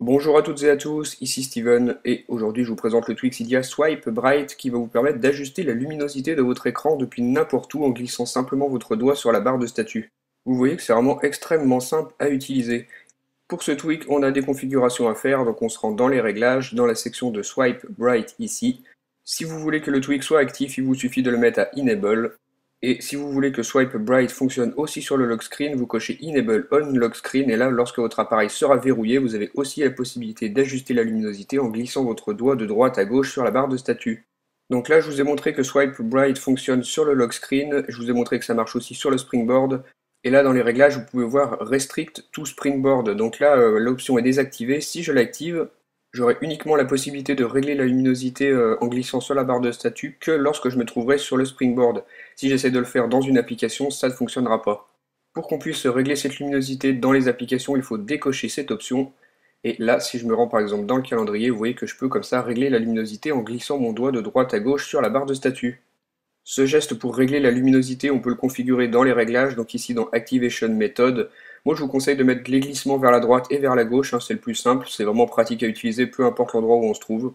Bonjour à toutes et à tous, ici Steven et aujourd'hui je vous présente le Twixidia Swipe Bright qui va vous permettre d'ajuster la luminosité de votre écran depuis n'importe où en glissant simplement votre doigt sur la barre de statut. Vous voyez que c'est vraiment extrêmement simple à utiliser. Pour ce tweak, on a des configurations à faire, donc on se rend dans les réglages, dans la section de Swipe Bright ici. Si vous voulez que le tweak soit actif, il vous suffit de le mettre à Enable. Et si vous voulez que Swipe Bright fonctionne aussi sur le lock screen, vous cochez Enable on lock screen et là, lorsque votre appareil sera verrouillé, vous avez aussi la possibilité d'ajuster la luminosité en glissant votre doigt de droite à gauche sur la barre de statut. Donc là, je vous ai montré que Swipe Bright fonctionne sur le lock screen, je vous ai montré que ça marche aussi sur le springboard, et là, dans les réglages, vous pouvez voir Restrict to Springboard. Donc là, l'option est désactivée. Si je l'active, j'aurai uniquement la possibilité de régler la luminosité en glissant sur la barre de statut que lorsque je me trouverai sur le springboard. Si j'essaie de le faire dans une application, ça ne fonctionnera pas. Pour qu'on puisse régler cette luminosité dans les applications, il faut décocher cette option. Et là, si je me rends par exemple dans le calendrier, vous voyez que je peux comme ça régler la luminosité en glissant mon doigt de droite à gauche sur la barre de statut. Ce geste pour régler la luminosité, on peut le configurer dans les réglages, donc ici dans Activation Method. Moi je vous conseille de mettre les glissements vers la droite et vers la gauche, c'est le plus simple, c'est vraiment pratique à utiliser peu importe l'endroit où on se trouve.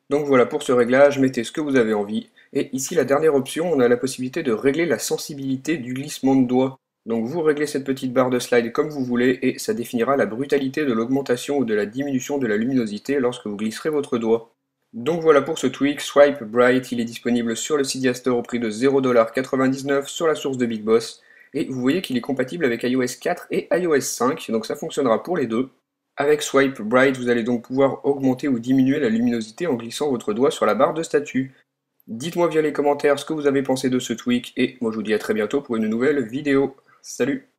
Donc voilà pour ce réglage, mettez ce que vous avez envie. Et ici la dernière option, on a la possibilité de régler la sensibilité du glissement de doigt. Donc vous réglez cette petite barre de slide comme vous voulez et ça définira la brutalité de l'augmentation ou de la diminution de la luminosité lorsque vous glisserez votre doigt. Donc voilà pour ce tweak, Swipe Bright, il est disponible sur le Cydia Store au prix de 0,99$ sur la source de Big Boss. Et vous voyez qu'il est compatible avec iOS 4 et iOS 5, donc ça fonctionnera pour les deux. Avec Swipe Bright, vous allez donc pouvoir augmenter ou diminuer la luminosité en glissant votre doigt sur la barre de statut. Dites-moi via les commentaires ce que vous avez pensé de ce tweak, et moi je vous dis à très bientôt pour une nouvelle vidéo. Salut!